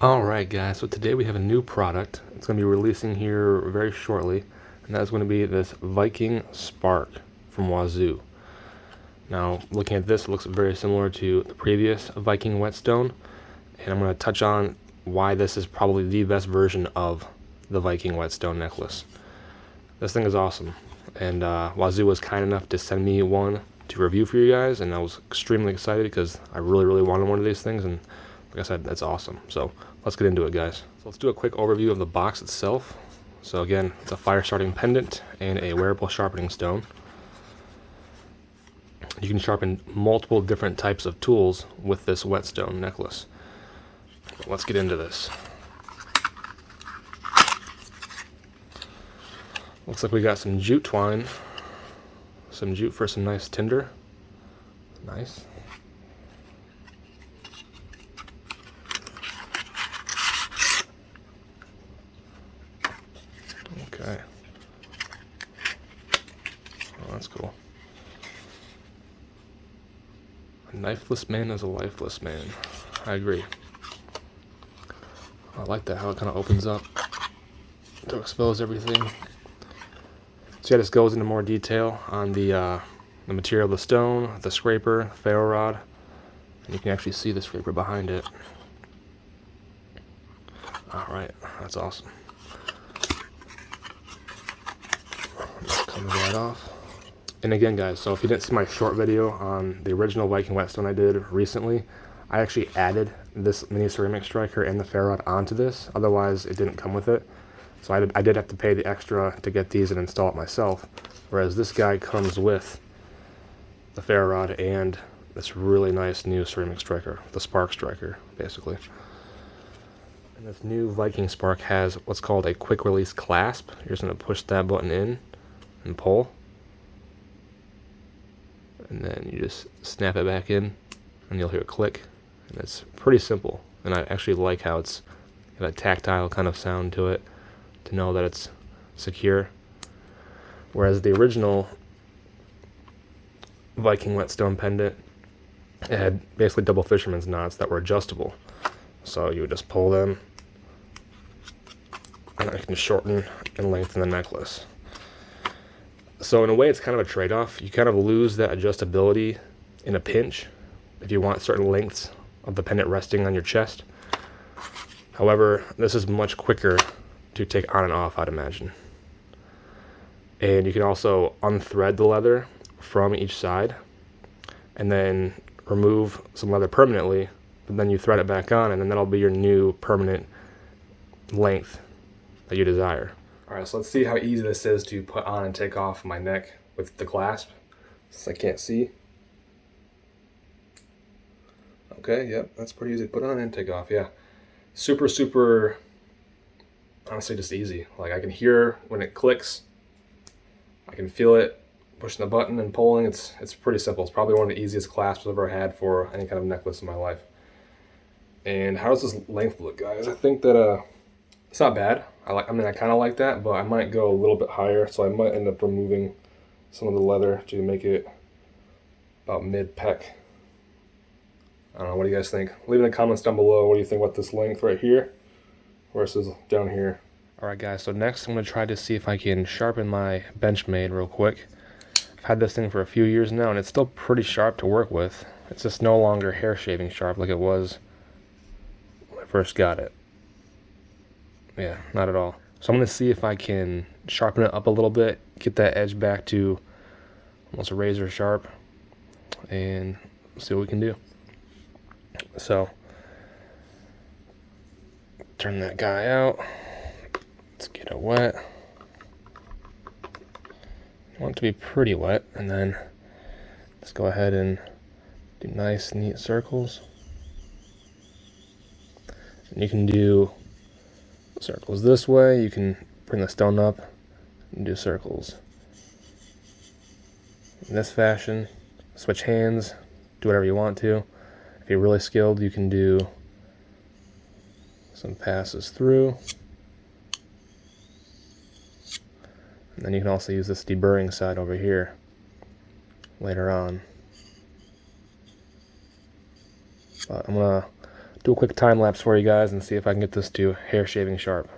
Alright guys, so today we have a new product. It's going to be releasing here very shortly, and that's going to be this Viking Spark from Wazoo. Now, looking at this, it looks very similar to the previous Viking Whetstone, and I'm going to touch on why this is probably the best version of the Viking Whetstone Necklace. This thing is awesome, and Wazoo was kind enough to send me one to review for you guys, and I was extremely excited because I really wanted one of these things, and like I said, that's awesome. So let's get into it, guys. So let's do a quick overview of the box itself. So again, it's a fire starting pendant and a wearable sharpening stone. You can sharpen multiple different types of tools with this whetstone necklace. Let's get into this. Looks like we got some jute twine, some jute for some nice tinder. Nice. Okay. Oh, that's cool. A knifeless man is a lifeless man. I agree. I like that, how it kind of opens up to expose everything. So yeah, this goes into more detail on the material of the stone, the scraper, Ferro-rod, and you can actually see the scraper behind it. Alright, that's awesome. Cover that off. And again guys, so if you didn't see my short video on the original Viking Whetstone I did recently, I actually added this mini ceramic striker and the Ferro-rod onto this, otherwise it didn't come with it. So I did have to pay the extra to get these and install it myself, whereas this guy comes with the Ferro-rod and this really nice new ceramic striker, the Spark striker basically. And this new Viking Spark has what's called a quick release clasp. You're just going to push that button in and pull, and then you just snap it back in and you'll hear a click, and it's pretty simple. And I actually like how it's got a tactile kind of sound to it to know that it's secure, whereas the original Viking Whetstone pendant, it had basically double fisherman's knots that were adjustable, so you would just pull them and it can shorten and lengthen the necklace. So in a way, it's kind of a trade-off. You kind of lose that adjustability in a pinch if you want certain lengths of the pendant resting on your chest. However, this is much quicker to take on and off, I'd imagine. And you can also unthread the leather from each side and then remove some leather permanently, but then you thread it back on, and then that'll be your new permanent length that you desire. Alright, so let's see how easy this is to put on and take off my neck with the clasp, since I can't see. Okay, yep, that's pretty easy to put on and take off, yeah. Super, honestly just easy. Like, I can hear when it clicks, I can feel it pushing the button and pulling. It's pretty simple. It's probably one of the easiest clasps I've ever had for any kind of necklace in my life. And how does this length look, guys? I think that it's not bad. I kind of like that, but I might go a little bit higher, so I might end up removing some of the leather to make it about mid-pec. I don't know, what do you guys think? Leave in the comments down below, what do you think about this length right here versus down here. Alright guys, so next I'm going to try to see if I can sharpen my Benchmade real quick. I've had this thing for a few years now, and it's still pretty sharp to work with. It's just no longer hair shaving sharp like it was when I first got it. Yeah, not at all. So I'm going to see if I can sharpen it up a little bit, get that edge back to almost razor sharp, and see what we can do. So, turn that guy out. Let's get it wet. I want it to be pretty wet, and then let's go ahead and do nice, neat circles. And you can do circles this way. You can bring the stone up and do circles in this fashion. Switch hands, do whatever you want to. If you're really skilled, you can do some passes through, and then you can also use this deburring side over here later on. But I'm gonna do a quick time lapse for you guys and see if I can get this to hair shaving sharp.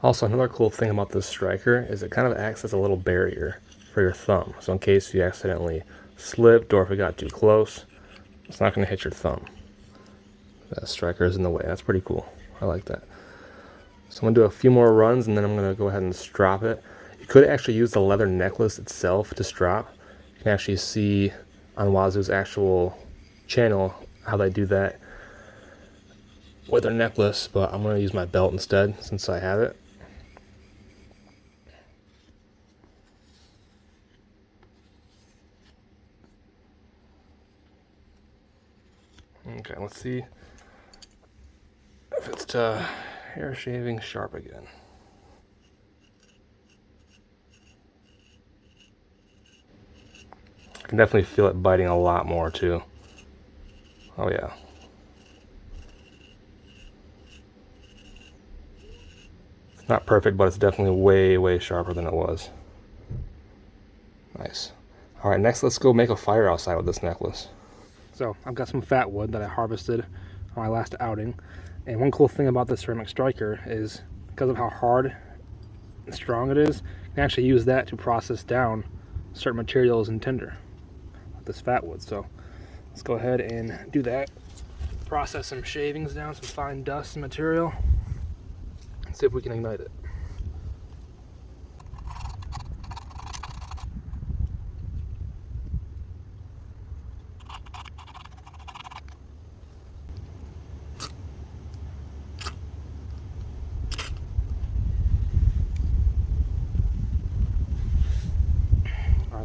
Also, another cool thing about this striker is it kind of acts as a little barrier for your thumb. So in case you accidentally slipped or if it got too close, it's not going to hit your thumb. That striker is in the way. That's pretty cool. I like that. So I'm going to do a few more runs and then I'm going to go ahead and strop it. You could actually use the leather necklace itself to strop. You can actually see on Wazoo's actual channel how they do that with their necklace, but I'm going to use my belt instead since I have it. Okay, let's see if it's to hair shaving sharp again. I can definitely feel it biting a lot more too. Oh yeah. It's not perfect, but it's definitely way sharper than it was. Nice. All right, next let's go make a fire outside with this necklace. So I've got some fat wood that I harvested on my last outing. And one cool thing about this ceramic striker is because of how hard and strong it is, you can actually use that to process down certain materials in tinder, like this fat wood. So let's go ahead and do that. Process some shavings down, some fine dust and material, and see if we can ignite it.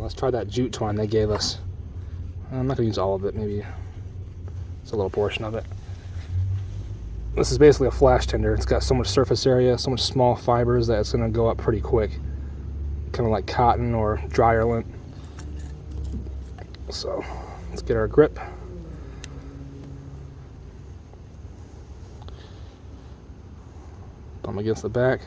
Let's try that jute twine they gave us. I'm not going to use all of it, maybe it's a little portion of it. This is basically a flash tinder. It's got so much surface area, so much small fibers that it's going to go up pretty quick. Kind of like cotton or dryer lint. So let's get our grip. Thumb against the back.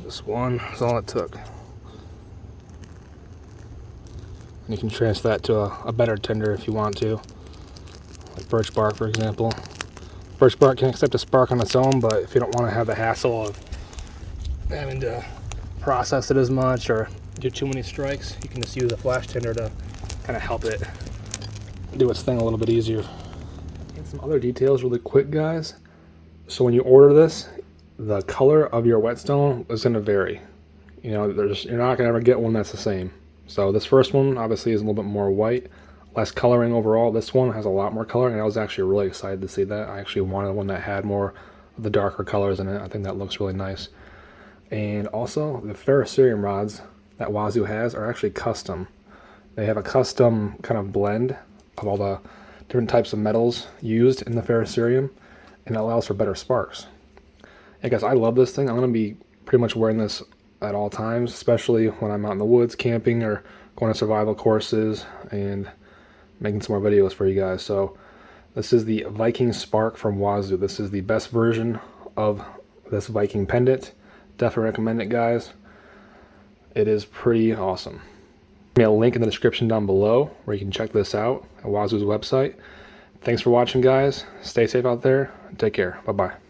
This one is all it took. And you can transfer that to a better tinder if you want to, like birch bark, for example. Birch bark can accept a spark on its own, but if you don't want to have the hassle of having to process it as much or do too many strikes, you can just use a flash tinder to kind of help it do its thing a little bit easier. And some other details really quick, guys. So when you order this, the color of your whetstone is going to vary. You know, you're not going to ever get one that's the same. So this first one obviously is a little bit more white, less coloring overall. This one has a lot more color, and I was actually really excited to see that. I actually wanted one that had more of the darker colors in it. I think that looks really nice. And also, the ferrocerium rods that Wazoo has are actually custom. They have a custom kind of blend of all the different types of metals used in the ferrocerium, and it allows for better sparks. Hey guys, I love this thing. I'm going to be pretty much wearing this at all times, especially when I'm out in the woods camping or going to survival courses and making some more videos for you guys. So this is the Viking Spark from Wazoo. This is the best version of this Viking pendant. Definitely recommend it, guys. It is pretty awesome. Give me a link in the description down below where you can check this out at Wazoo's website. Thanks for watching, guys. Stay safe out there. Take care. Bye-bye.